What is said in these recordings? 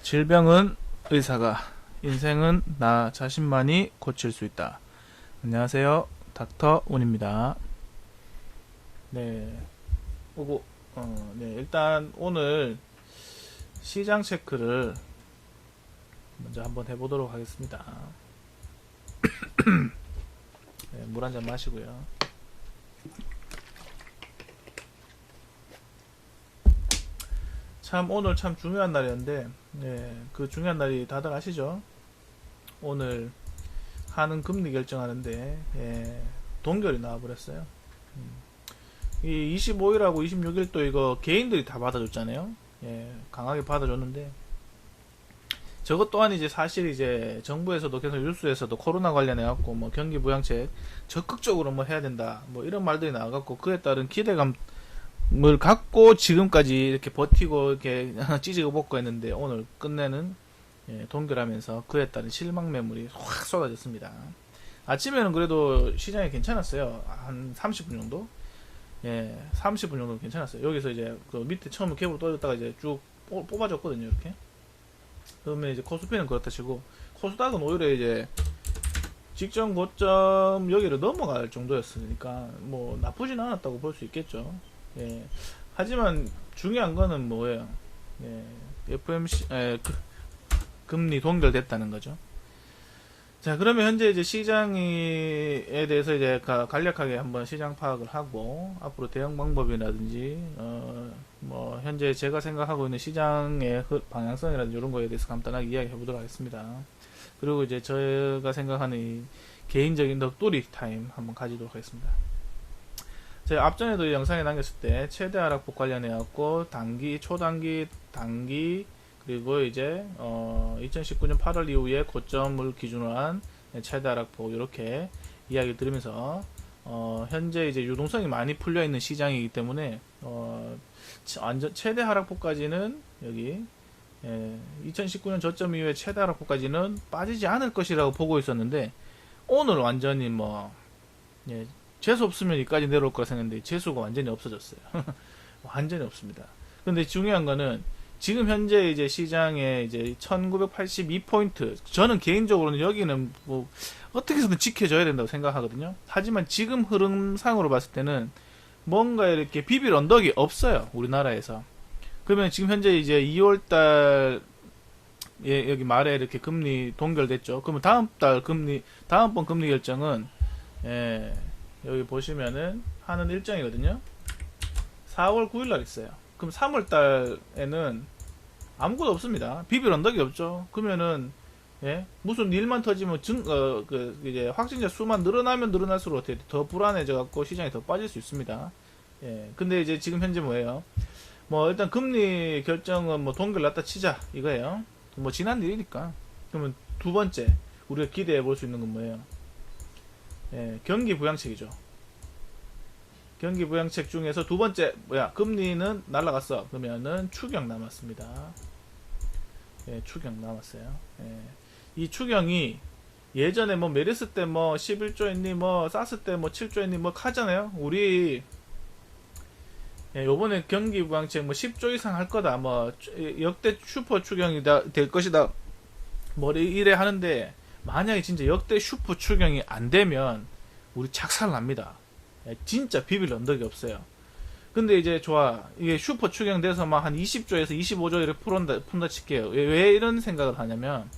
질병은 의사가, 인생은 나 자신만이 고칠 수 있다. 안녕하세요, 닥터 운입니다. 네, 일단 오늘 시장 체크를 먼저 한번 해보도록 하겠습니다. 네, 물 한 잔 마시고요. 오늘 참 중요한 날이었는데, 그 중요한 날이 다들 아시죠? 오늘 하는 금리 결정하는데, 동결이 나와버렸어요. 이 25일하고 26일 또 이거 개인들이 다 받아줬잖아요. 강하게 받아줬는데, 저것 또한 이제 사실 이제 정부에서도 계속 뉴스에서도 코로나 관련해갖고 뭐 경기 부양책 적극적으로 뭐 해야 된다, 뭐 이런 말들이 나와갖고 그에 따른 기대감을 갖고 지금까지 이렇게 버티고 이렇게 찌지고 볶고 했는데, 오늘 끝내는 동결하면서 그에 따른 실망 매물이 확 쏟아졌습니다. 아침에는 그래도 시장이 괜찮았어요. 한 30분 정도? 30분 정도 괜찮았어요. 여기서 이제 그 밑에 처음에 갭으로 떨어졌다가 이제 쭉 뽑아줬거든요, 이렇게. 그러면 이제 코스피는 그렇다 치고, 코스닥은 오히려 이제 직전 고점 여기를 넘어갈 정도였으니까 뭐 나쁘진 않았다고 볼 수 있겠죠. 하지만 중요한 거는 뭐예요? FMC 금리 동결됐다는 거죠. 자, 그러면 현재 이제 시장에 대해서 이제 간략하게 한번 시장 파악을 하고, 앞으로 대응 방법이라든지, 뭐, 현재 제가 생각하고 있는 시장의 방향성이라든지 이런 거에 대해서 간단하게 이야기 해보도록 하겠습니다. 그리고 이제 제가 생각하는 이 개인적인 넋두리 타임 한번 가지도록 하겠습니다. 제가 앞전에도 영상에 남겼을 때 최대 하락폭 관련해갖고 단기, 초단기, 단기, 그리고 이제 2019년 8월 이후에 고점을 기준으로 한 최대 하락폭 이렇게 이야기 드리면서, 현재 이제 유동성이 많이 풀려 있는 시장이기 때문에 완전 최대 하락폭까지는 여기 2019년 저점 이후에 최대 하락폭까지는 빠지지 않을 것이라고 보고 있었는데, 오늘 완전히 뭐 재수 없으면 여기까지 내려올 거라 생각했는데 재수가 완전히 없어졌어요. 완전히 없습니다. 근데 중요한 거는 지금 현재 이제 시장에 이제 1982포인트, 저는 개인적으로는 여기는 뭐 어떻게 해서든 지켜줘야 된다고 생각하거든요. 하지만 지금 흐름상으로 봤을 때는 뭔가 이렇게 비빌 언덕이 없어요, 우리나라에서. 그러면 지금 현재 이제 2월달 여기 말에 이렇게 금리 동결됐죠. 그러면 다음번 금리 결정은 여기 보시면은 하는 일정이거든요. 4월 9일날 있어요. 그럼 3월달에는 아무것도 없습니다. 비빌 언덕이 없죠. 그러면은 무슨 일만 터지면 이제 확진자 수만 늘어나면 늘어날수록 더 불안해져 갖고 시장이 더 빠질 수 있습니다. 근데 이제 지금 현재 뭐예요? 뭐 일단 금리 결정은 뭐 동결 났다 치자 이거예요. 뭐 지난 일이니까. 그러면 두 번째 우리가 기대해 볼 수 있는 건 뭐예요? 경기 부양책이죠. 경기 부양책 중에서 두 번째 금리는 날라갔어. 그러면은 추경 남았습니다. 추경 남았어요. 이 추경이 예전에 뭐 메르스 때 뭐 11조 했니, 뭐 사스 때 뭐 7조 했니, 뭐 하잖아요. 우리 요번에 경기 부양책 뭐 10조 이상 할 거다, 뭐 역대 슈퍼 추경이 될 것이다, 뭐 이래 하는데, 만약에 진짜 역대 슈퍼 추경이 안 되면 우리 착살 납니다. 진짜 비빌 언덕이 없어요. 근데 이제 이게 슈퍼 추경 돼서 막 한 20조에서 25조 이렇게 푼다 칠게요. 왜 이런 생각을 하냐면,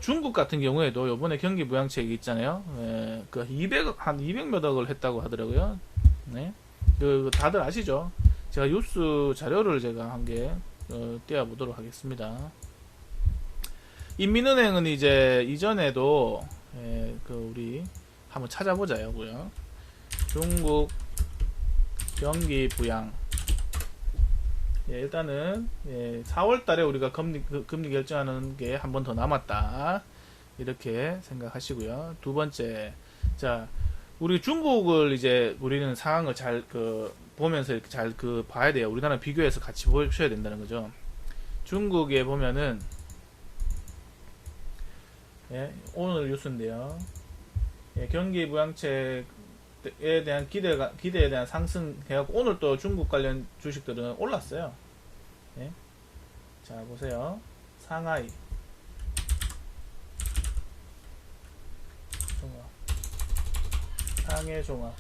중국 같은 경우에도 요번에 경기 부양책이 있잖아요. 그 200몇 억을 했다고 하더라고요. 다들 아시죠? 제가 뉴스 자료를 제가 한 개 띄워보도록 하겠습니다. 인민은행은 이제 이전에도 우리 한번 찾아보자고요. 중국 경기 부양. 일단은 4월달에 우리가 금리 결정하는 게 한 번 더 남았다, 이렇게 생각하시고요. 두 번째, 자, 우리 중국을 이제 우리는 상황을 잘 보면서 이렇게 잘 봐야 돼요. 우리나라 비교해서 같이 보셔야 된다는 거죠. 중국에 보면은 오늘 뉴스인데요. 경기 부양책에 대한 기대에 대한 상승 해갖고 오늘 또 중국 관련 주식들은 올랐어요. 자, 보세요. 상하이 종합, 상해 종합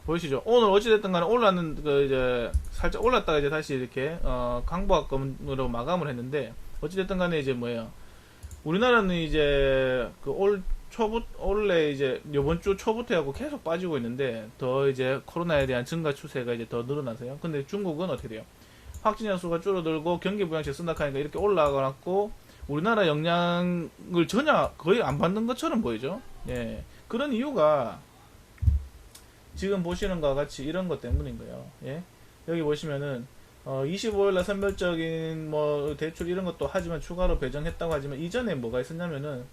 보이시죠? 오늘 어찌됐든 간에 올랐는 그 이제 살짝 올랐다가 이제 다시 이렇게 강보합권으로 마감을 했는데, 어찌됐든 간에 이제 뭐예요? 우리나라는 이제 그 올 초부 원래 이제 요번 주 초부터 하고 계속 빠지고 있는데, 더 이제 코로나에 대한 증가 추세가 이제 더 늘어나서요. 근데 중국은 어떻게 돼요? 확진자 수가 줄어들고 경기 부양책 쓴다하니까 이렇게 올라가고 우리나라 영향을 전혀 거의 안 받는 것처럼 보이죠. 예, 그런 이유가 지금 보시는 것과 같이 이런 것 때문인 거예요. 예? 여기 보시면은 25일날 선별적인 뭐 대출 이런 것도 하지만 추가로 배정했다고 하지만, 이전에 뭐가 있었냐면은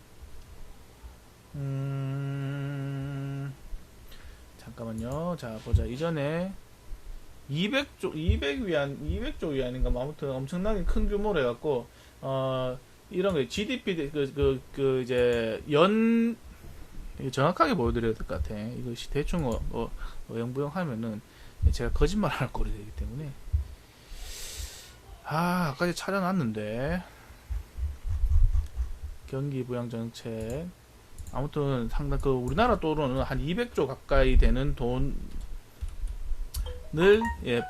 잠깐만요. 자 보자. 이전에 200조 위안인가 뭐 아무튼 엄청나게 큰 규모로 해갖고 이런 거 GDP 이제 정확하게 보여드려야 될 것 같아. 이것이 대충 어영부영 하면은 제가 거짓말할 꼴이 되기 때문에. 아까 찾아놨는데 경기 부양 정책, 아무튼 상당 그 우리나라 돈으로는 한 200조 가까이 되는 돈을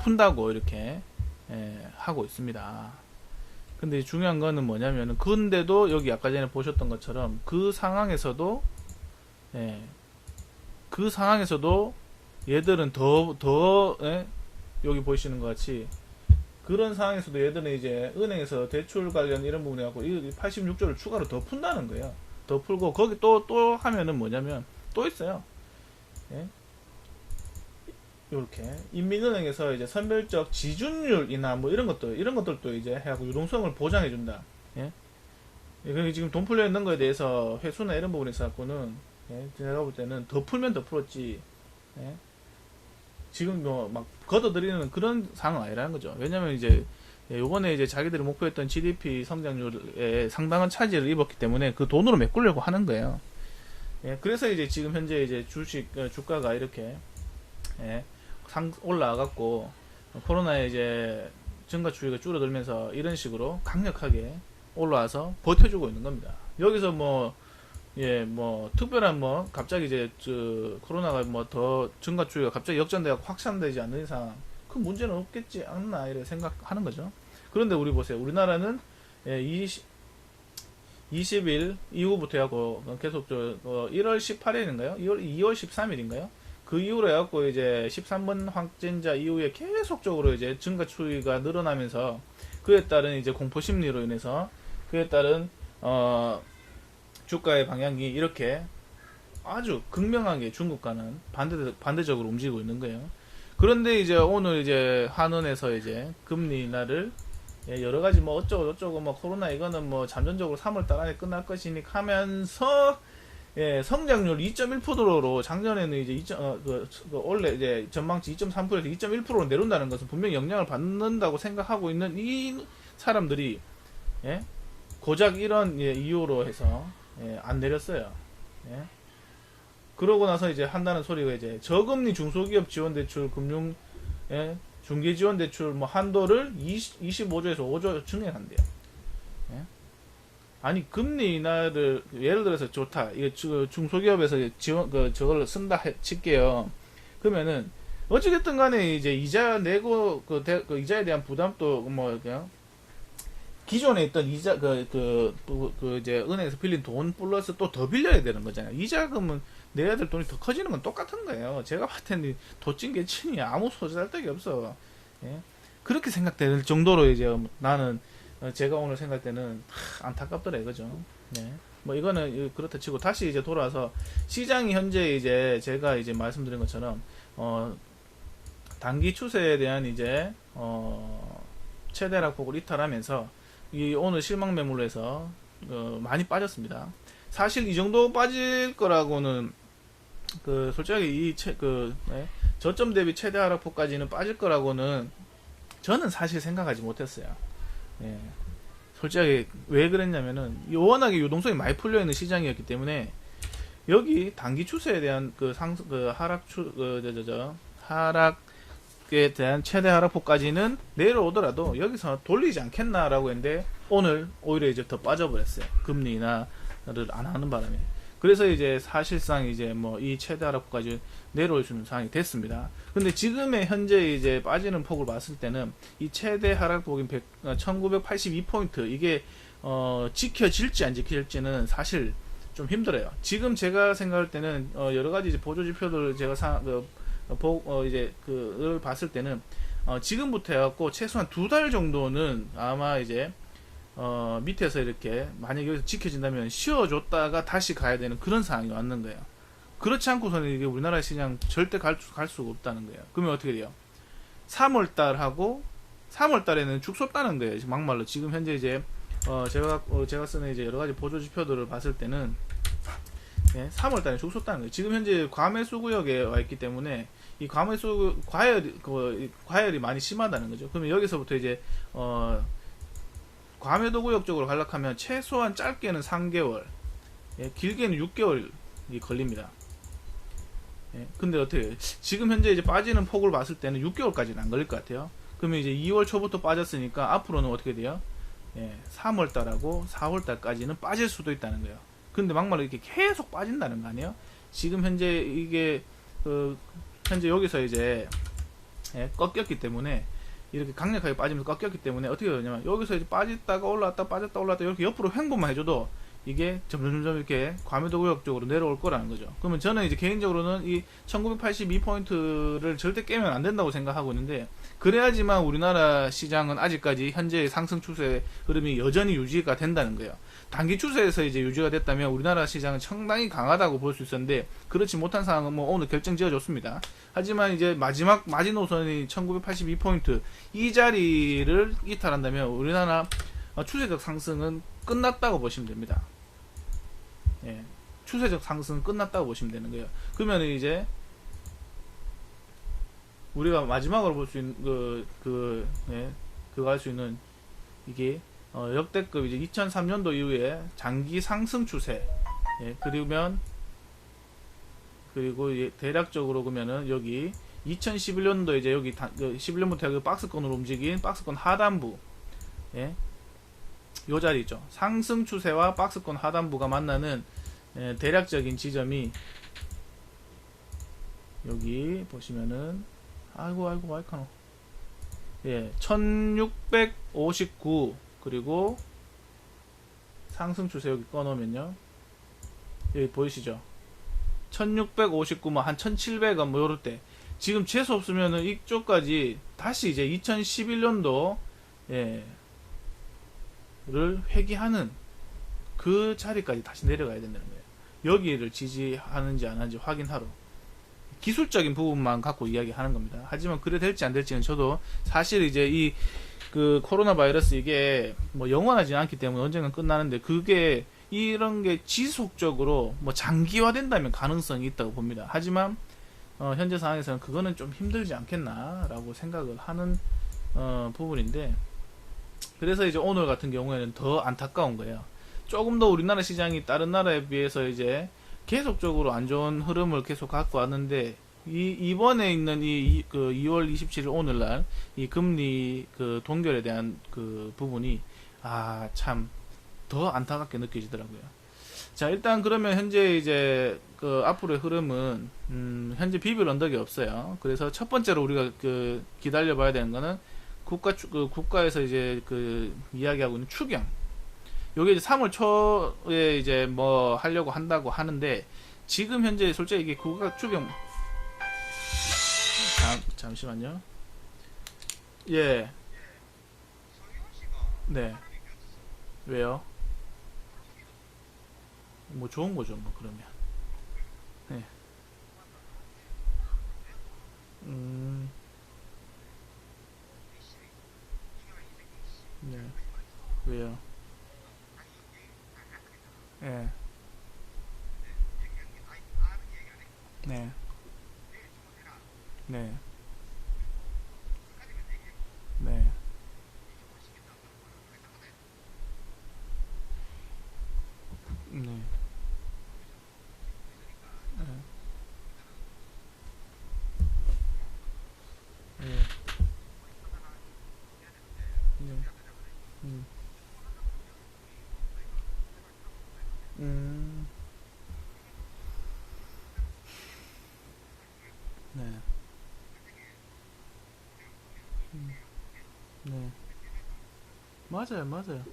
푼다고 이렇게 하고 있습니다. 근데 중요한 거는 뭐냐면은, 근데도 여기 아까 전에 보셨던 것처럼 그 상황에서도 얘들은 더 여기 보시는 것 같이 그런 상황에서도 얘들은 이제 은행에서 대출 관련 이런 부분에 갖고 86조를 추가로 더 푼다는 거예요. 더 풀고 거기 또 하면은 뭐냐면 또 있어요. 요렇게 인민은행에서 이제 선별적 지준율이나 뭐 이런 것들도 이제 해갖고 유동성을 보장해 준다. 그리고 지금 돈 풀려 있는 거에 대해서 회수나 이런 부분에 있어 갖고는 제가 볼 때는 더 풀면 더 풀었지. 지금 뭐 막 걷어들이는 그런 상황은 아니라는 거죠. 왜냐면 이제 요번에 이제 자기들이 목표했던 GDP 성장률에 상당한 차질을 입었기 때문에 그 돈으로 메꾸려고 하는 거예요. 그래서 이제 지금 현재 이제 주가가 이렇게 올라가갖고 코로나의 이제 증가 추이가 줄어들면서 이런 식으로 강력하게 올라와서 버텨주고 있는 겁니다. 여기서 뭐 특별한 갑자기 이제 코로나가 더 증가 추이가 갑자기 역전되고 확산되지 않는 이상 큰 문제는 없겠지 않나 이렇게 생각하는 거죠. 그런데 우리 보세요. 우리나라는 20일 이후부터 하고 계속 1월 18일인가요? 2월 13일인가요? 그 이후로 해갖고 이제 13번 확진자 이후에 계속적으로 이제 증가 추이가 늘어나면서, 그에 따른 이제 공포 심리로 인해서 그에 따른 주가의 방향이 이렇게 아주 극명하게 중국과는 반대적으로 움직이고 있는 거예요. 그런데 이제 오늘 이제 한은에서 이제 금리 인하를 여러 가지 어쩌고 코로나 이거는 잠정적으로 3월 안에 끝날 것이니까 하면서 성장률 2.1%로 작년에는 이제 원래 이제 전망치 2.3%에서 2.1%로 내려온다는 것은 분명히 영향을 받는다고 생각하고 있는 이 사람들이 고작 이런 이유로 해서 안 내렸어요. 그러고 나서 이제 한다는 소리가 이제 저금리 중소기업 지원대출 금융 중개지원대출 한도를 25조에서 5조 증액한대요. 아니 금리 인하를 예를 들어서 좋다. 이거 중소기업에서 지원 저걸 쓴다 칠게요. 그러면은 어찌됐든 간에 이제 이자 내고 그 이자에 대한 부담도 그냥 기존에 있던 이자 이제 은행에서 빌린 돈 플러스 또 더 빌려야 되는 거잖아요. 이자금은 내야 될 돈이 더 커지는 건 똑같은 거예요. 제가 봤을 때는 도찐 개친이 아무 소질할데기 없어. 그렇게 생각될 정도로 이제 나는 제가 오늘 생각할 때는 안타깝더래, 그죠? 이거는 그렇다 치고 다시 이제 돌아와서 시장이 현재 이제 제가 이제 말씀드린 것처럼 단기 추세에 대한 이제 최대 하락폭을 이탈하면서 이 오늘 실망 매물로 해서 많이 빠졌습니다. 사실 이 정도 빠질 거라고는 솔직하게 저점 대비 최대 하락폭까지는 빠질 거라고는 저는 사실 생각하지 못했어요. 솔직하게 왜 그랬냐면은 워낙에 유동성이 많이 풀려 있는 시장이었기 때문에 여기 단기 추세에 대한 하락 가격에 대한 최대 하락폭까지는 내려오더라도 여기서 돌리지 않겠나라고 했는데 오늘 오히려 이제 더 빠져버렸어요. 금리 인하를 안 하는 바람에. 그래서 이제 사실상 이제 뭐 이 최대 하락폭까지 내려올 수 있는 상황이 됐습니다. 근데 지금의 현재 이제 빠지는 폭을 봤을 때는 이 최대 하락폭인 1982포인트 이게 지켜질지 안 지켜질지는 사실 좀 힘들어요. 지금 제가 생각할 때는 여러 가지 이제 보조 지표들 제가 이제 그를 봤을 때는 지금부터 해갖고 최소한 2달 정도는 아마 이제 밑에서 이렇게 만약에 여기서 지켜진다면 쉬어줬다가 다시 가야 되는 그런 상황이 왔는 거예요. 그렇지 않고서는 이게 우리나라 시장 절대 갈 수가 없다는 거예요. 그러면 어떻게 돼요? 3월달하고 3월달에는 죽 쏟다는 거예요. 막말로 지금 현재 이제 제가 쓰는 이제 여러 가지 보조 지표들을 봤을 때는 3월달에 죽 쏟다는 거예요. 지금 현재 과매수 구역에 와 있기 때문에 이 과매수 과열이 많이 심하다는 거죠. 그러면 여기서부터 이제 과매도 구역 쪽으로 가려면 최소한 짧게는 3개월, 길게는 6개월이 걸립니다. 근데 어떻게 해요? 지금 현재 이제 빠지는 폭을 봤을 때는 6개월까지는 안 걸릴 것 같아요. 그러면 이제 2월 초부터 빠졌으니까 앞으로는 어떻게 돼요? 3월달하고 4월달까지는 빠질 수도 있다는 거예요. 근데 막말로 이렇게 계속 빠진다는 거 아니에요? 지금 현재 이게 현재 여기서 이제 꺾였기 때문에 이렇게 강력하게 빠지면서 꺾였기 때문에 어떻게 되냐면 여기서 이제 빠졌다가 올랐다 빠졌다 올랐다 이렇게 옆으로 횡보만 해줘도 이게 점점 이렇게 과매도 구역 쪽으로 내려올 거라는 거죠. 그러면 저는 이제 개인적으로는 이 1982포인트를 절대 깨면 안 된다고 생각하고 있는데 그래야지만 우리나라 시장은 아직까지 현재의 상승 추세 흐름이 여전히 유지가 된다는 거예요. 단기 추세에서 이제 유지가 됐다면 우리나라 시장은 상당히 강하다고 볼 수 있었는데 그렇지 못한 상황은 뭐 오늘 결정 지어줬습니다. 하지만 이제 마지막 마지노선이 1982포인트 이 자리를 이탈한다면 우리나라 추세적 상승은 끝났다고 보시면 됩니다. 추세적 상승은 끝났다고 보시면 되는 거예요. 그러면 이제 우리가 마지막으로 볼 수 있는 그거 할 수 있는 이게 역대급 이제 2003년도 이후에 장기 상승 추세. 그리고 대략적으로 보면은 여기 2011년도 이제 여기 11년부터 여기 박스권으로 움직인 박스권 하단부. 요 자리죠. 상승 추세와 박스권 하단부가 만나는 대략적인 지점이 여기 보시면은 아이고 와이카노 1659 그리고 상승 추세 여기 꺼놓으면요 여기 보이시죠? 1659 뭐 한 1700원 뭐 요럴 때 지금 재수 없으면은 이쪽까지 다시 이제 2011년도 를 회귀하는 그 자리까지 다시 내려가야 된다는 거예요. 여기를 지지하는지 안 하는지 확인하러 기술적인 부분만 갖고 이야기하는 겁니다. 하지만 그래 될지 안 될지는 저도 사실 이제 이 그 코로나 바이러스 이게 뭐 영원하지 않기 때문에 언젠간 끝나는데 그게 이런 게 지속적으로 뭐 장기화된다면 가능성이 있다고 봅니다. 하지만 현재 상황에서는 그거는 좀 힘들지 않겠나라고 생각을 하는 부분인데 그래서 이제 오늘 같은 경우에는 더 안타까운 거예요. 조금 더 우리나라 시장이 다른 나라에 비해서 이제 계속적으로 안 좋은 흐름을 계속 갖고 왔는데 이번에 있는 그 2월 27일 오늘날 이 금리 그 동결에 대한 그 부분이 참 더 안타깝게 느껴지더라고요. 자 일단 그러면 현재 이제 그 앞으로의 흐름은 현재 비빌 언덕이 없어요. 그래서 첫 번째로 우리가 그 기다려 봐야 되는 거는 국가에서 이제 그 이야기하고 있는 추경. 요게 이제 3월 초에 이제 뭐 하려고 한다고 하는데 지금 현재 솔직히 이게 국가 추경 잠시만요. 네. 왜요? 뭐 좋은 거죠, 뭐 그러면. 네. 네. 왜요? 예. 네. 네. 네. 네. 네. 네. 네. 맞아요, 맞아요.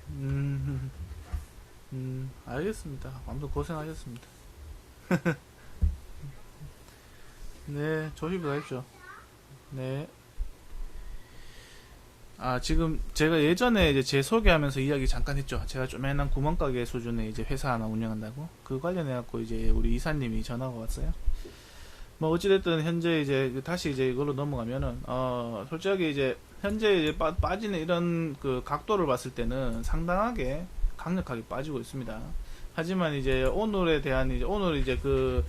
음, 알겠습니다. 아무튼 고생하셨습니다. 네, 조심히 가십시오. 네. 아, 지금 제가 예전에 이제 제 소개하면서 이야기 잠깐 했죠. 제가 조그만한 구멍가게 수준의 이제 회사 하나 운영한다고. 그 관련해갖고 이제 우리 이사님이 전화가 왔어요. 뭐 어찌됐든 현재 이제 다시 이제 이걸로 넘어가면은 솔직하게 이제 현재 이제 빠지는 이런 그 각도를 봤을 때는 상당하게 강력하게 빠지고 있습니다. 하지만 이제 오늘에 대한 이제 오늘 이제 그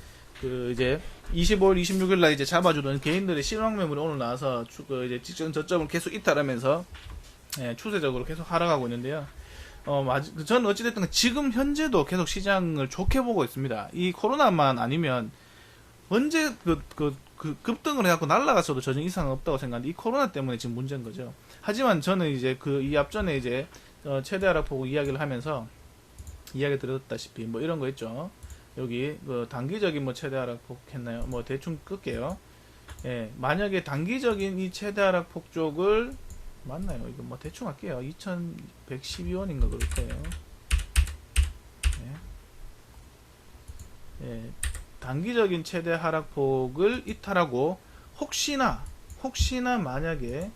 이제 25일, 26일 날 이제 잡아주던 개인들의 실황 매물이 오늘 나와서 그 이제 직전 저점을 계속 이탈하면서 추세적으로 계속 하락하고 있는데요. 저는 어찌됐든 지금 현재도 계속 시장을 좋게 보고 있습니다. 이 코로나만 아니면 언제 급등을 해갖고 날라갔어도 전혀 이상은 없다고 생각하는데 이 코로나 때문에 지금 문제인 거죠. 하지만 저는 이제 이 앞전에 이제 최대 하락폭 이야기를 하면서 이야기 드렸다시피 뭐 이런 거 있죠. 여기 그 단기적인 뭐 최대 하락폭 했나요? 뭐 대충 끌게요. 예, 만약에 단기적인 이 최대 하락폭 쪽을 맞나요? 이거 뭐 대충 할게요. 2112원인가 그럴 거예요. 예. 예. 단기적인 최대 하락폭을 이탈하고 혹시나 만약에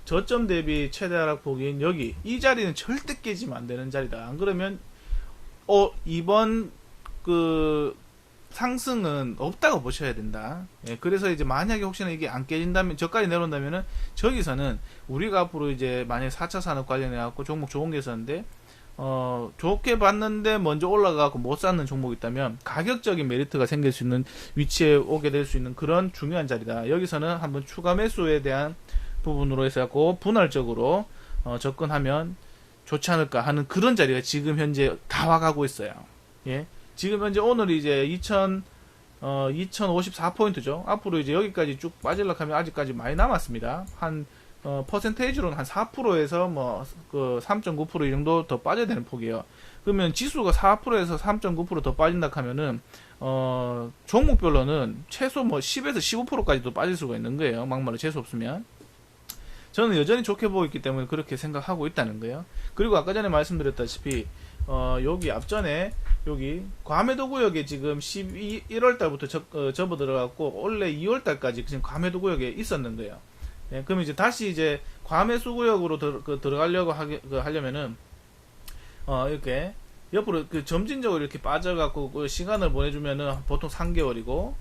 저점 대비 최대 하락폭인 여기 이 자리는 절대 깨지면 안 되는 자리다. 안 그러면 이번 그 상승은 없다고 보셔야 된다. 그래서 이제 만약에 혹시나 이게 안 깨진다면 저까지 내려온다면은 저기서는 우리가 앞으로 이제 만약에 4차 산업 관련해 갖고 종목 좋은 게 있었는데 좋게 봤는데 먼저 올라가고 못 샀는 종목이 있다면 가격적인 메리트가 생길 수 있는 위치에 오게 될 수 있는 그런 중요한 자리다. 여기서는 한번 추가 매수에 대한 부분으로 해서 갖고 분할적으로 접근하면 좋지 않을까 하는 그런 자리가 지금 현재 다 와가고 있어요. 예. 지금 현재 오늘 이제 2054포인트죠. 앞으로 이제 여기까지 쭉 빠지려고 하면 아직까지 많이 남았습니다. 한 퍼센테이지로는 한 4%에서 뭐 그 3.9% 이 정도 더 빠져야 되는 폭이에요. 그러면 지수가 4%에서 3.9% 더 빠진다 하면은 종목별로는 최소 뭐 10에서 15%까지도 빠질 수가 있는 거예요. 막말로 재수 없으면. 저는 여전히 좋게 보고 있기 때문에 그렇게 생각하고 있다는 거예요. 그리고 아까 전에 말씀드렸다시피 여기 앞전에 여기 과매도 구역에 지금 1월 달부터 접어 들어갔고 원래 2월 달까지 지금 과매도 구역에 있었는 거예요. 그럼 이제 다시 이제 과매수 구역으로 들어가려고 하려면은 이렇게 옆으로 점진적으로 이렇게 빠져갖고 시간을 보내주면은 보통 3개월이고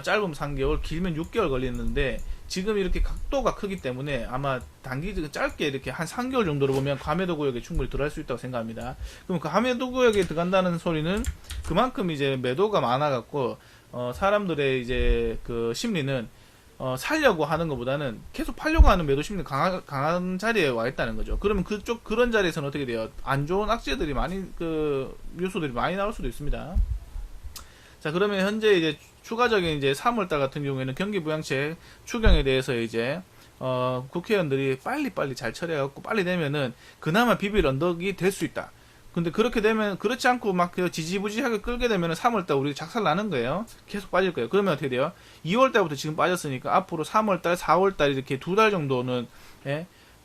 짧으면 3개월, 길면 6개월 걸리는데 지금 이렇게 각도가 크기 때문에 아마 짧게 이렇게 한 3개월 정도로 보면 과매도 구역에 충분히 들어갈 수 있다고 생각합니다. 그럼 그 과매도 구역에 들어간다는 소리는 그만큼 이제 매도가 많아갖고 사람들의 이제 그 심리는 살려고 하는 것보다는 계속 팔려고 하는 매도 심리 강한 자리에 와 있다는 거죠. 그러면 그런 자리에서는 어떻게 돼요? 안 좋은 악재들이 요소들이 많이 나올 수도 있습니다. 자, 그러면 현재 이제 추가적인 이제 3월달 같은 경우에는 경기부양책 추경에 대해서 이제 국회의원들이 빨리 잘 처리해갖고 빨리 되면은 그나마 비빌 언덕이 될 수 있다. 근데 그렇게 되면 그렇지 않고 막 지지부지하게 끌게 되면 3월달 우리 작살 나는 거예요. 계속 빠질 거예요. 그러면 어떻게 돼요? 2월달부터 지금 빠졌으니까 앞으로 3월달, 4월달 이렇게 2달 정도는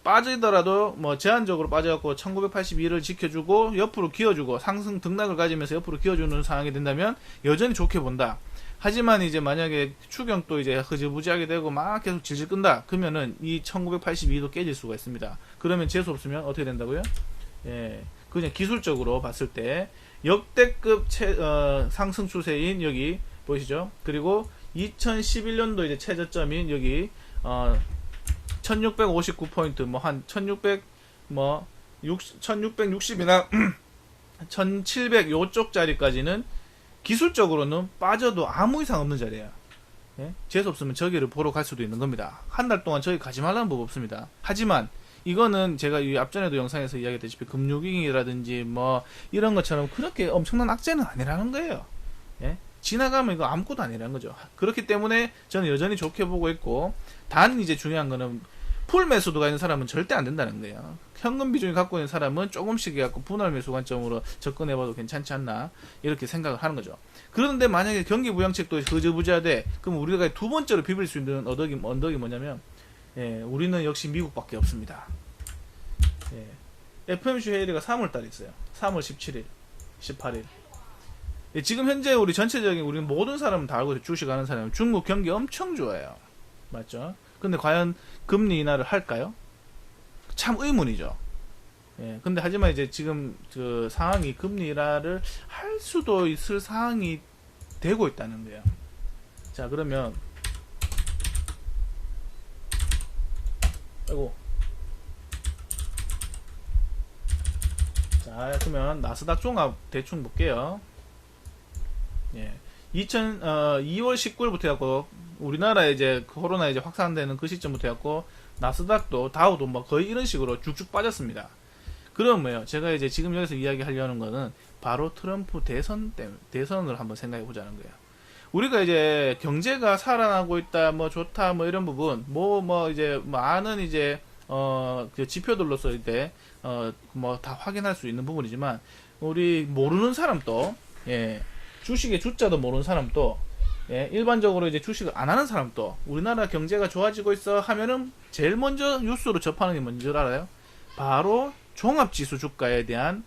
빠지더라도 뭐 제한적으로 빠져갖고 1982를 지켜주고 옆으로 기어주고 상승 등락을 가지면서 옆으로 기어주는 상황이 된다면 여전히 좋게 본다. 하지만 이제 만약에 추경 또 이제 흐지부지하게 되고 막 계속 질질 끈다. 그러면은 이 1982도 깨질 수가 있습니다. 그러면 재수 없으면 어떻게 된다고요? 그냥 기술적으로 봤을 때 역대급 상승 추세인 여기 보이시죠? 그리고 2011년도 이제 최저점인 여기 1659포인트 뭐 한 1660이나 1700 요쪽 자리까지는 기술적으로는 빠져도 아무 이상 없는 자리예요. 재수 없으면 저기를 보러 갈 수도 있는 겁니다. 한 달 동안 저기 가지 말라는 법 없습니다. 하지만 이거는 제가 이 앞전에도 영상에서 이야기했다시피 금융위기라든지 뭐 이런 것처럼 그렇게 엄청난 악재는 아니라는 거예요. 지나가면 이거 아무것도 아니라는 거죠. 그렇기 때문에 저는 여전히 좋게 보고 있고, 단 이제 중요한 거는 풀 매수도가 있는 사람은 절대 안 된다는 거예요. 현금 비중이 갖고 있는 사람은 조금씩 해갖고 분할 매수 관점으로 접근해봐도 괜찮지 않나 이렇게 생각을 하는 거죠. 그런데 만약에 경기 부양책도 흐지부지하되 그럼 우리가 두 번째로 비빌 수 있는 언덕이 뭐냐면 우리는 역시 미국밖에 없습니다. FOMC 회의가 3월달에 있어요. 3월 17일, 18일. 지금 현재 우리 전체적인 우리 모든 사람은 다 알고 있어요. 주식하는 사람은 중국 경기 엄청 좋아요. 맞죠? 근데 과연 금리 인하를 할까요? 참 의문이죠. 근데 하지만 이제 지금 그 상황이 금리 인하를 할 수도 있을 상황이 되고 있다는 거예요. 자, 그러면 아이고. 자, 그러면 나스닥 종합 대충 볼게요. 2월 19일부터 해갖고 우리나라에 이제 코로나 이제 확산되는 그 시점부터 해갖고 나스닥도 다우도 뭐 거의 이런 식으로 쭉쭉 빠졌습니다. 그럼 뭐예요? 제가 이제 지금 여기서 이야기하려는 거는 바로 트럼프 대선을 한번 생각해 보자는 거예요. 우리가 이제 경제가 살아나고 있다, 뭐 좋다, 뭐 이런 부분, 이제 아는 이제 그 지표들로서 이제 뭐 다 확인할 수 있는 부분이지만 우리 모르는 사람도 주식의 주자도 모르는 사람도 일반적으로 이제 주식을 안 하는 사람도 우리나라 경제가 좋아지고 있어 하면은 제일 먼저 뉴스로 접하는 게 뭔지 알아요? 바로 종합지수 주가에 대한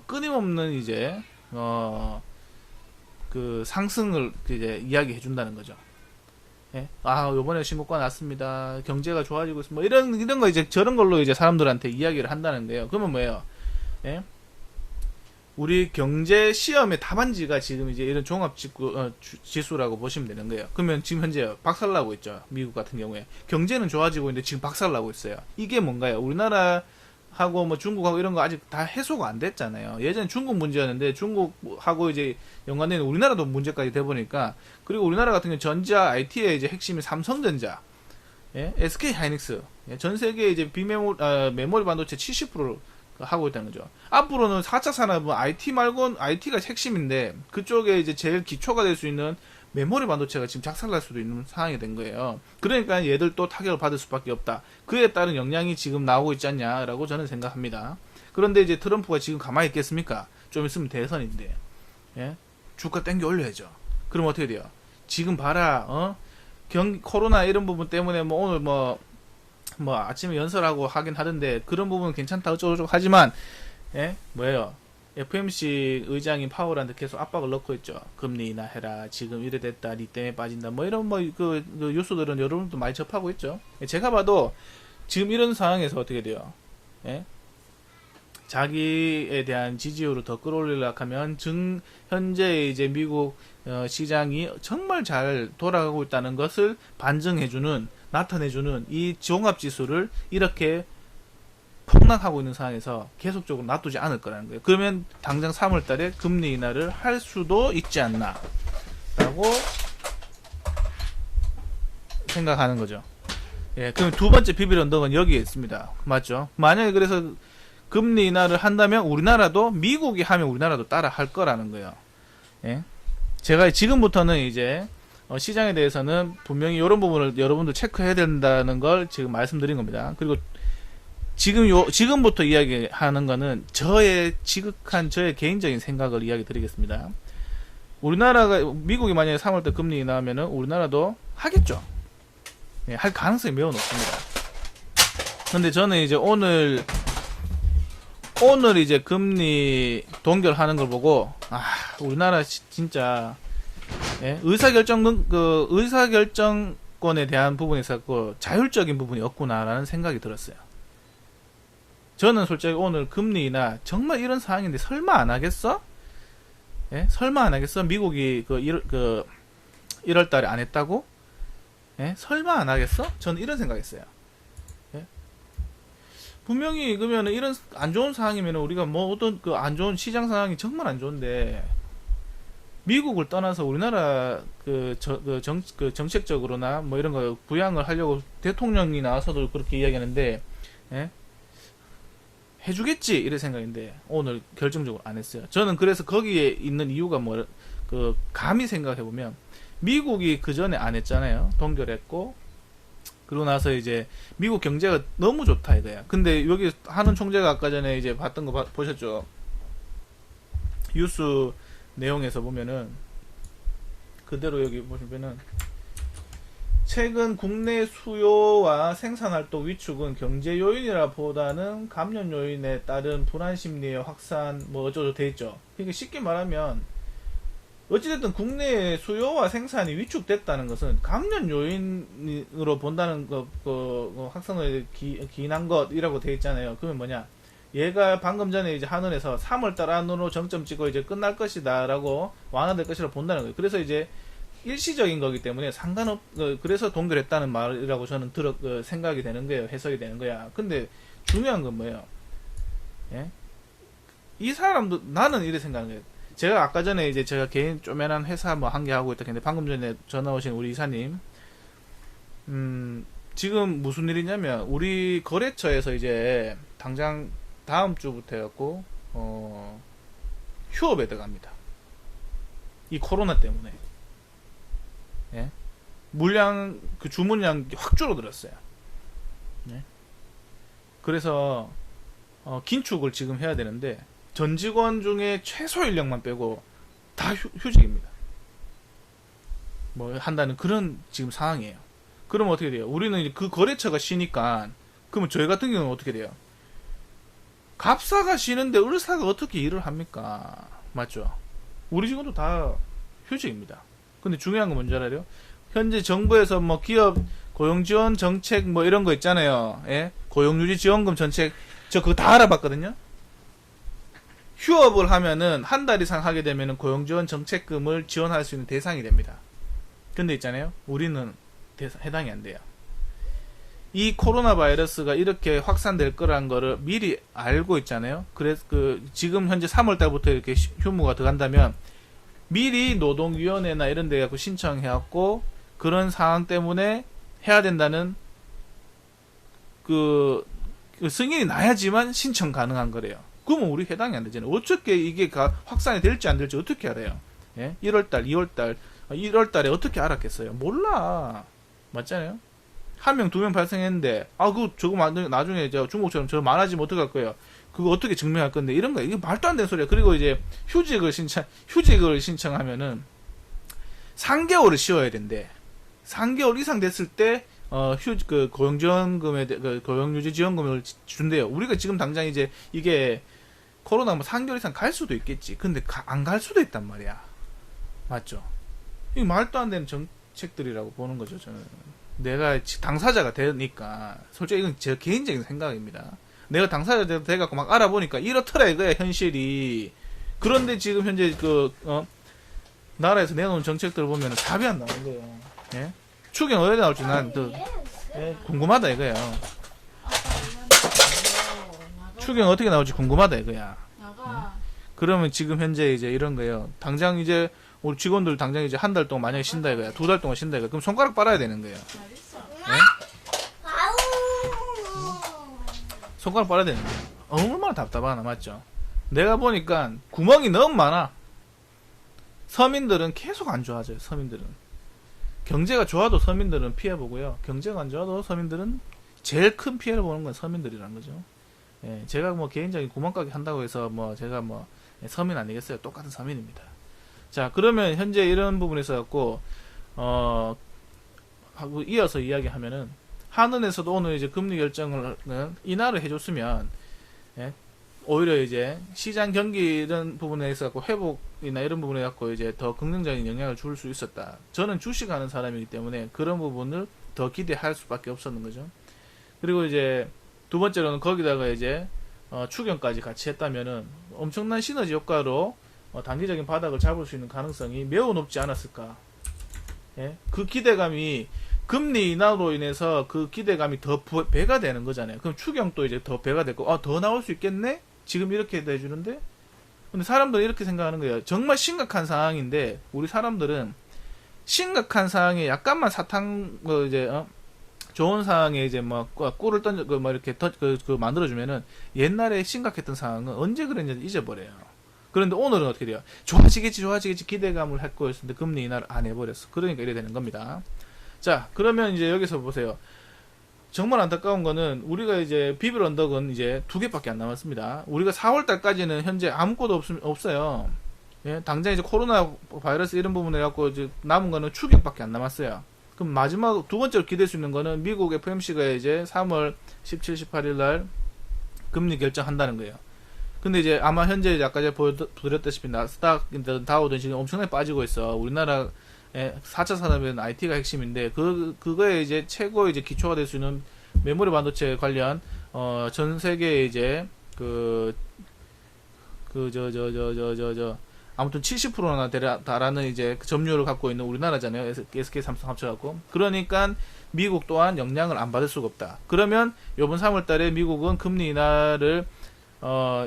끊임없는 이제 그 상승을 이제 이야기해 준다는 거죠. 요번에 신고가 났습니다. 경제가 좋아지고 있습니다. 뭐 이런 거 이제 저런 걸로 이제 사람들한테 이야기를 한다는 거예요. 그러면 뭐예요? 우리 경제 시험의 답안지가 지금 이제 이런 종합 지수라고 보시면 되는 거예요. 그러면 지금 현재 박살나고 있죠. 미국 같은 경우에 경제는 좋아지고 있는데 지금 박살나고 있어요. 이게 뭔가요? 우리나라하고 뭐 중국하고 이런 거 아직 다 해소가 안 됐잖아요. 예전에 중국 문제였는데 중국하고 이제 연관되는 우리나라도 문제까지 돼 보니까, 그리고 우리나라 같은 경우 전자 IT의 이제 핵심이 삼성전자, SK 하이닉스, 전 세계 이제 메모리 반도체 70%를 하고 있다는 거죠. 앞으로는 4차 산업은 IT 말고는 IT가 핵심인데 그쪽에 이제 제일 기초가 될 수 있는 메모리 반도체가 지금 작살날 수도 있는 상황이 된 거예요. 그러니까 얘들 또 타격을 받을 수밖에 없다. 그에 따른 영향이 지금 나오고 있지 않냐라고 저는 생각합니다. 그런데 이제 트럼프가 지금 가만히 있겠습니까? 좀 있으면 대선인데, 주가 땡겨 올려야죠. 그럼 어떻게 돼요? 지금 봐라, 코로나 이런 부분 때문에 오늘 아침에 연설하고 하긴 하던데 그런 부분은 괜찮다 어쩌고저쩌고 하지만 뭐예요? FOMC 의장인 파월한테 계속 압박을 넣고 있죠. 금리 인하해라, 지금 이래 됐다, 니 때문에 빠진다, 뭐 이런 그 뉴스들은 여러분도 많이 접하고 있죠. 제가 봐도 지금 이런 상황에서 어떻게 돼요? 자기에 대한 지지율을 더 끌어올리려고 하면 현재 이제 미국 시장이 정말 잘 돌아가고 있다는 것을 나타내주는 이 종합지수를 이렇게 폭락하고 있는 상황에서 계속적으로 놔두지 않을 거라는 거예요. 그러면 당장 3월달에 금리 인하를 할 수도 있지 않나 라고 생각하는 거죠. 그럼 두 번째 비빌 언덕은 여기에 있습니다. 맞죠? 만약에 그래서 금리 인하를 한다면 미국이 하면 우리나라도 따라 할 거라는 거예요. 제가 지금부터는 이제 시장에 대해서는 분명히 이런 부분을 여러분들 체크해야 된다는 걸 지금 말씀드린 겁니다. 그리고 지금부터 이야기하는 거는 저의 개인적인 생각을 이야기 드리겠습니다. 미국이 만약에 3월달 금리 인하하면은 우리나라도 하겠죠. 할 가능성이 매우 높습니다. 근데 저는 이제 오늘 이제 금리 동결하는 걸 보고 우리나라 진짜 의사결정권에 대한 부분에 있었고 자율적인 부분이 없구나라는 생각이 들었어요. 저는 솔직히 오늘 금리 인하 정말 이런 상황인데 설마 안 하겠어? 설마 안 하겠어? 미국이 1월 달에 안 했다고? 설마 안 하겠어? 저는 이런 생각했어요. 분명히 그러면 이런 안 좋은 상황이면 우리가 어떤 안 좋은 시장 상황이 정말 안 좋은데 미국을 떠나서 우리나라 정책적으로나 이런 거 부양을 하려고 대통령이 나와서도 그렇게 이야기하는데 해주겠지 이런 생각인데 오늘 결정적으로 안 했어요. 저는 그래서 거기에 있는 이유가 감히 생각해 보면 미국이 그 전에 안 했잖아요. 동결했고 그러고 나서 이제 미국 경제가 너무 좋다 이거야. 근데 여기 하는 총재가 아까 전에 이제 봤던 거 보셨죠? 뉴스 내용에서 보면은 그대로 여기 보시면은 최근 국내 수요와 생산활동 위축은 경제 요인이라 보다는 감염 요인에 따른 불안 심리의 확산 뭐 어쩌고 돼 있죠. 그러니까 쉽게 말하면 어찌됐든 국내 수요와 생산이 위축됐다는 것은 감염 요인으로 본다는 확산을 기인한 것이라고 돼 있잖아요. 그러면 뭐냐? 얘가 방금 전에 이제 한은에서 3월달 안으로 정점 찍고 이제 끝날 것이다라고 완화될 것이라고 본다는 거예요. 그래서 이제 일시적인 거기 때문에 그래서 동결했다는 말이라고 저는 생각이 되는 거예요. 해석이 되는 거야. 근데 중요한 건 뭐예요? 예? 이 사람도 나는 이래 생각하는 거예요. 제가 아까 전에 이제 제가 개인 쪼매난 회사 뭐 한 개 하고 있다 했는데 방금 전에 전화 오신 우리 이사님 지금 무슨 일이냐면 우리 거래처에서 이제 당장 다음 주부터 해갖고 휴업에 들어갑니다. 이 코로나 때문에. 예? 물량 그 주문량이 확 줄어들었어요. 예? 그래서 긴축을 지금 해야 되는데 전 직원 중에 최소 인력만 빼고 다 휴직입니다. 뭐 한다는 그런 지금 상황이에요. 그러면 어떻게 돼요? 우리는 이제 그 거래처가 쉬니까 그러면 저희 같은 경우는 어떻게 돼요? 갑사가 쉬는데 을사가 어떻게 일을 합니까? 맞죠? 우리 직원도 다 휴직입니다. 근데 중요한 건 뭔지 알아요? 현재 정부에서 뭐 기업 고용지원 정책 뭐 이런 거 있잖아요. 예? 고용유지 지원금 정책 저 그거 다 알아봤거든요. 휴업을 하면은 한 달 이상 하게 되면은 고용지원 정책금을 지원할 수 있는 대상이 됩니다. 근데 있잖아요. 우리는 해당이 안 돼요. 이 코로나 바이러스가 이렇게 확산될 거란 거를 미리 알고 있잖아요. 그래서 지금 현재 3월 달부터 이렇게 휴무가 들어간다면 미리 노동위원회나 이런 데 갖고 신청해갖고 그런 상황 때문에 해야 된다는 그 승인이 나야지만 신청 가능한 거래요. 그러면 우리 해당이 안 되잖아요. 어떻게 이게 확산이 될지 안 될지 어떻게 알아요? 예? 1월달, 2월달, 1월달에 어떻게 알았겠어요? 몰라. 맞잖아요? 1명, 2명 발생했는데, 저거 나중에 중국처럼 저 많아지면 어떡할 거예요? 그거 어떻게 증명할 건데, 이런 거, 이게 말도 안 되는 소리야. 그리고 이제 휴직을 신청하면은 3개월을 쉬어야 된대. 3개월 이상 됐을 때, 고용지원금에, 고용유지지원금을 준대요. 우리가 지금 당장 이제 이게 코로나 3개월 이상 갈 수도 있겠지. 근데 안 갈 수도 있단 말이야. 맞죠? 이 말도 안 되는 정책들이라고 보는 거죠, 저는. 내가 당사자가 되니까, 솔직히 이건 제 개인적인 생각입니다. 내가 당사자가 돼갖고 막 알아보니까 이렇더라 이거야, 현실이. 그런데 지금 현재 나라에서 내놓은 정책들을 보면 답이 안 나오는 거예요. 예? 추경 어디에 나올지 난 궁금하다 이거예요. 추경 어떻게 나올지 궁금하다 이거야. 그러면 지금 현재 이제 이런 거예요. 당장 이제 우리 직원들 당장 이제 한 달 동안 만약에 쉰다 이거야. 2달 동안 쉰다 이거야. 그럼 손가락 빨아야 되는 거예요. 네? 손가락 빨아야 되는 거예요. 얼마나 답답하나 맞죠? 내가 보니까 구멍이 너무 많아. 서민들은 계속 안 좋아져요. 서민들은. 경제가 좋아도 서민들은 피해보고요. 경제가 안 좋아도 서민들은 제일 큰 피해를 보는 건 서민들이라는 거죠. 예, 제가 뭐 개인적인 구멍가게 한다고 해서 뭐 제가 뭐 서민 아니겠어요? 똑같은 서민입니다. 자, 그러면 현재 이런 부분에서 갖고 하고 이어서 이야기하면은 한은에서도 오늘 이제 금리 결정을 인하를 해줬으면 예, 오히려 이제 시장 경기 이런 부분에 있어 갖고 회복이나 이런 부분에 갖고 이제 더 긍정적인 영향을 줄 수 있었다. 저는 주식하는 사람이기 때문에 그런 부분을 더 기대할 수밖에 없었는 거죠. 그리고 이제 두 번째로는 거기다가 이제 추경까지 같이 했다면은 엄청난 시너지 효과로 단기적인 바닥을 잡을 수 있는 가능성이 매우 높지 않았을까. 예? 그 기대감이 금리 인하로 인해서 그 기대감이 더 배가 되는 거잖아요. 그럼 추경도 이제 더 배가 되고 더 나올 수 있겠네? 지금 이렇게 해주는데? 근데 사람들은 이렇게 생각하는 거예요. 정말 심각한 상황인데 우리 사람들은 심각한 상황에 약간만 좋은 상황에 이제 뭐 꿀을 던져 뭐 이렇게 만들어주면은 옛날에 심각했던 상황은 언제 그랬는지 잊어버려요. 그런데 오늘은 어떻게 돼요? 좋아지겠지 기대감을 할 거였는데 금리 인하를 안 해버렸어. 그러니까 이래 되는 겁니다. 자, 그러면 이제 여기서 보세요. 정말 안타까운 거는 우리가 이제 비빌 언덕은 이제 2개밖에 안 남았습니다. 우리가 4월 달까지는 현재 아무것도 없어요. 예, 당장 이제 코로나 바이러스 이런 부분에 갖고 이제 남은 거는 추격밖에 안 남았어요. 그럼 마지막 두 번째로 기댈 수 있는 거는 미국 FOMC가 이제 3월 17, 18일 날 금리 결정한다는 거예요. 근데 이제 아마 현재 아까 제가 보여드렸다시피 나스닥이든 다우든 지금 엄청나게 빠지고 있어. 우리나라 4차 산업은 IT가 핵심인데 그거에 이제 최고 이제 기초가 될 수 있는 메모리 반도체 관련 전 세계에 이제 아무튼 70%나 달하는 이제 점유율을 갖고 있는 우리나라잖아요. SK 삼성 합쳐갖고. 그러니까 미국 또한 영향을 안 받을 수가 없다. 그러면 요번 3월달에 미국은 금리 인하를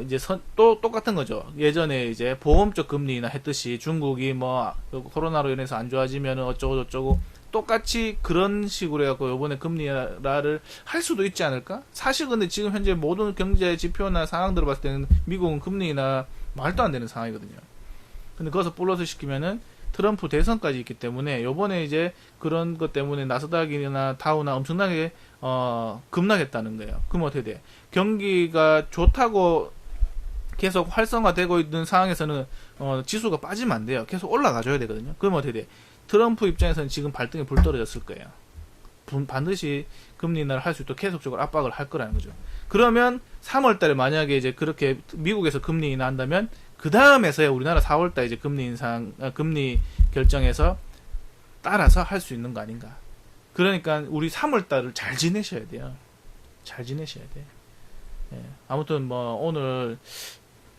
이제 또 똑같은 거죠. 예전에 이제 보험적 금리 인하 했듯이 중국이 뭐 코로나로 인해서 안 좋아지면 어쩌고 저쩌고 똑같이 그런 식으로 해갖고 요번에 금리 인하를 할 수도 있지 않을까? 사실 근데 지금 현재 모든 경제 지표나 상황들을 봤을 때는 미국은 금리 인하 말도 안 되는 상황이거든요. 근데 거기서 플러스 시키면은 트럼프 대선까지 있기 때문에 요번에 이제 그런 것 때문에 나스닥이나 다우나 엄청나게 급락했다는 거예요. 그럼 어떻게 돼? 경기가 좋다고 계속 활성화되고 있는 상황에서는 지수가 빠지면 안 돼요. 계속 올라가줘야 되거든요. 그럼 어떻게 돼? 트럼프 입장에서는 지금 발등에 불 떨어졌을 거예요. 반드시 금리 인하를 할 수 있도록 계속적으로 압박을 할 거라는 거죠. 그러면 3월달에 만약에 이제 그렇게 미국에서 금리 인하한다면 그 다음에서야 우리나라 4월달 이제 금리 결정해서 따라서 할 수 있는 거 아닌가. 그러니까 우리 3월달을 잘 지내셔야 돼요. 잘 지내셔야 돼. 예. 아무튼 뭐 오늘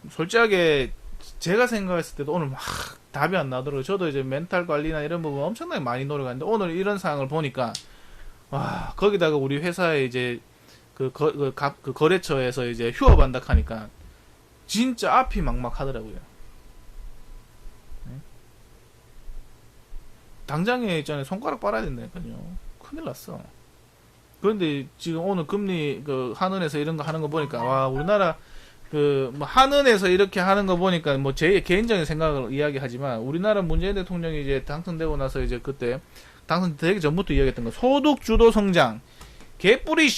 솔직하게 제가 생각했을 때도 오늘 막 답이 안 나더라고요. 저도 이제 멘탈 관리나 이런 부분 엄청나게 많이 노력하는데 오늘 이런 상황을 보니까 와 거기다가 우리 회사에 이제 그 거래처에서 이제 휴업한다 하니까 진짜 앞이 막막하더라고요. 네? 당장에 있잖아요. 손가락 빨아야 된다니까요. 큰일 났어. 그런데 지금 오늘 금리 한은에서 이런 거 하는 거 보니까 와 우리나라 뭐 한은에서 이렇게 하는 거 보니까 뭐 제 개인적인 생각을 이야기하지만 우리나라 문재인 대통령이 이제 당선되고 나서 이제 그때 당선되기 전부터 이야기했던 거 소득 주도 성장 개뿌리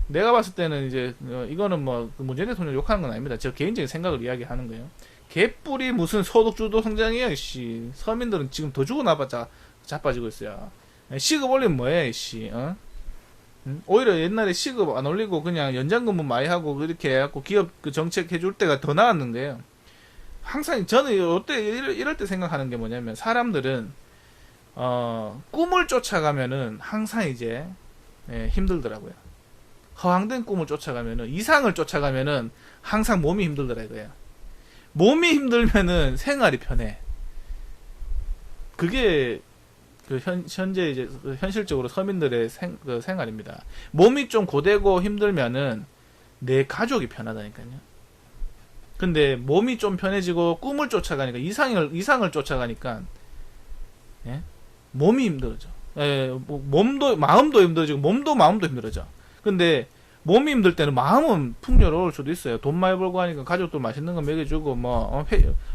내가 봤을 때는 이제 이거는 뭐 문재인 대통령 욕하는 건 아닙니다. 제 개인적인 생각을 이야기하는 거예요. 개뿌리 무슨 소득 주도 성장이야, 씨. 서민들은 지금 더 주고 나봤자 자빠지고 있어요. 시급 올리면 뭐해, 씨. 오히려 옛날에 시급 안 올리고 그냥 연장근무 많이 하고 그렇게 해갖고 기업 그 정책 해줄 때가 더 나았는데요. 항상 저는 이럴 때 생각하는 게 뭐냐면 사람들은 꿈을 쫓아가면은 항상 이제 힘들더라고요. 허황된 꿈을 쫓아가면은 이상을 쫓아가면은 항상 몸이 힘들더라 이거예요. 몸이 힘들면은 생활이 편해. 그게 현재 이제 현실적으로 서민들의 생활입니다. 몸이 좀 고되고 힘들면은 내 가족이 편하다니까요. 근데 몸이 좀 편해지고 꿈을 쫓아가니까 이상을 쫓아가니까 예? 몸이 힘들어져. 몸도 마음도 힘들어지고 몸도 마음도 힘들어져. 근데 몸이 힘들 때는 마음은 풍요로울 수도 있어요. 돈 많이 벌고 하니까 가족도 맛있는 거 먹여주고 뭐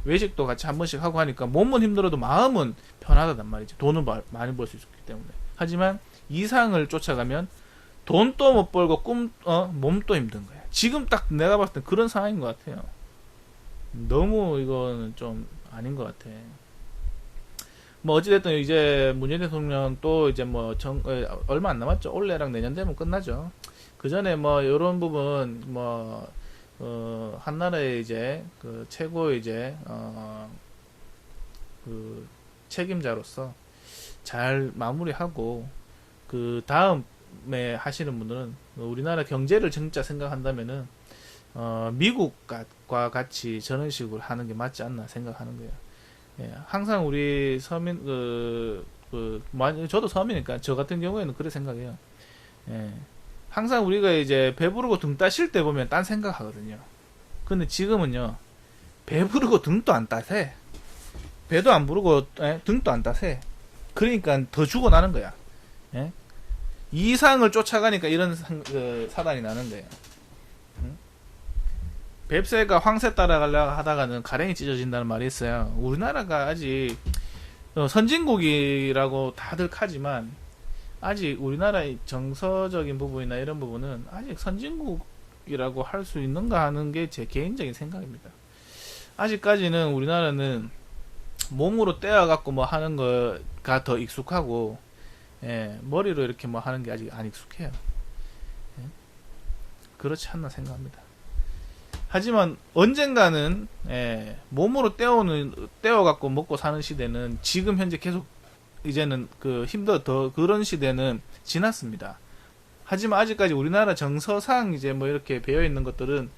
외식도 같이 한 번씩 하고 하니까 몸은 힘들어도 마음은 편하단 말이죠. 돈은 많이 벌 수 있기 때문에. 하지만 이상을 쫓아가면 돈도 못 벌고 몸도 힘든 거야. 지금 딱 내가 봤을 때 그런 상황인 것 같아요. 너무 이거는 좀 아닌 것 같아. 뭐 어찌됐든 이제 문재인 대통령 또 이제 뭐 얼마 안 남았죠. 올해랑 내년 되면 끝나죠. 그 전에 뭐 이런 부분 뭐 한나라의 이제 그 최고 이제 그 책임자로서 잘 마무리하고 그 다음에 하시는 분들은 우리나라 경제를 진짜 생각한다면은 미국과 같이 저런 식으로 하는 게 맞지 않나 생각하는 거예요. 예, 항상 우리 서민 저도 서민이니까 저 같은 경우에는 그래 생각해요. 예, 항상 우리가 이제 배부르고 등 따실 때 보면 딴 생각하거든요. 근데 지금은요 배부르고 등도 안 따세. 배도 안 부르고 등도 안 따세. 그러니까 더 주고 나는 거야. 예? 이상을 쫓아가니까 이런 사단이 나는 거예요. 뱁새가 황새 따라가려고 하다가는 가랭이 찢어진다는 말이 있어요. 우리나라가 아직 선진국이라고 다들 하지만 아직 우리나라의 정서적인 부분이나 이런 부분은 아직 선진국이라고 할 수 있는가 하는 게 제 개인적인 생각입니다. 아직까지는 우리나라는 몸으로 떼어갖고 뭐 하는 거가 더 익숙하고, 예, 머리로 이렇게 뭐 하는 게 아직 안 익숙해요. 예, 그렇지 않나 생각합니다. 하지만 언젠가는, 예, 몸으로 떼어갖고 먹고 사는 시대는 지금 현재 계속 이제는 더 그런 시대는 지났습니다. 하지만 아직까지 우리나라 정서상 이제 뭐 이렇게 배어 있는 것들은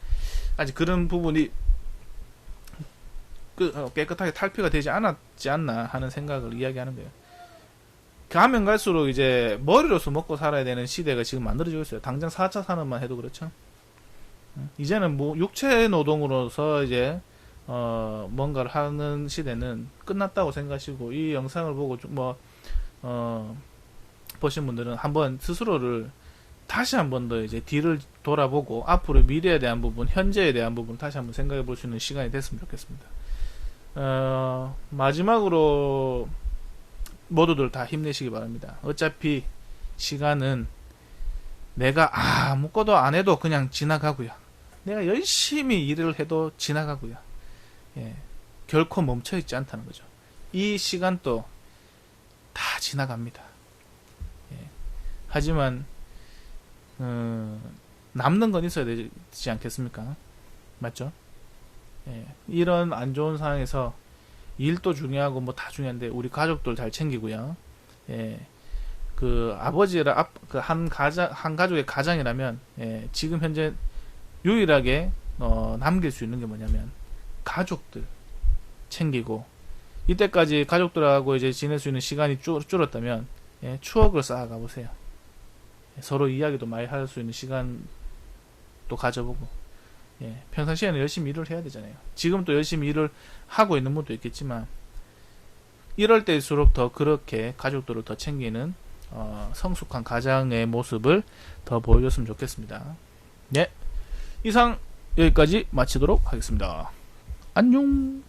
아직 그런 부분이 깨끗하게 탈피가 되지 않았지 않나 하는 생각을 이야기하는 거예요. 가면 갈수록 이제 머리로서 먹고 살아야 되는 시대가 지금 만들어지고 있어요. 당장 4차 산업만 해도 그렇죠. 이제는 뭐 육체 노동으로서 이제 뭔가를 하는 시대는 끝났다고 생각하시고, 이 영상을 보고 보신 분들은 한번 스스로를 다시 한번 더 이제 뒤를 돌아보고 앞으로 미래에 대한 부분, 현재에 대한 부분 다시 한번 생각해 볼 수 있는 시간이 됐으면 좋겠습니다. 마지막으로 모두들 다 힘내시기 바랍니다. 어차피 시간은 내가 아무것도 안 해도 그냥 지나가고요. 내가 열심히 일을 해도 지나가고요. 예, 결코 멈춰있지 않다는 거죠. 이 시간도 다 지나갑니다. 예, 하지만 남는 건 있어야 되지 않겠습니까? 맞죠? 예, 이런 안 좋은 상황에서 일도 중요하고 뭐 다 중요한데 우리 가족들 잘 챙기고요. 예, 아버지라 한 가족의 가장이라면, 예, 지금 현재 유일하게 남길 수 있는 게 뭐냐면 가족들 챙기고, 이때까지 가족들하고 이제 지낼 수 있는 시간이 줄었다면, 예, 추억을 쌓아가 보세요. 예, 서로 이야기도 많이 할 수 있는 시간도 가져보고, 예, 평상시에는 열심히 일을 해야 되잖아요. 지금 또 열심히 일을 하고 있는 분도 있겠지만, 이럴 때일수록 더 그렇게 가족들을 더 챙기는 성숙한 가장의 모습을 더 보여줬으면 좋겠습니다. 네, 이상 여기까지 마치도록 하겠습니다. 안녕.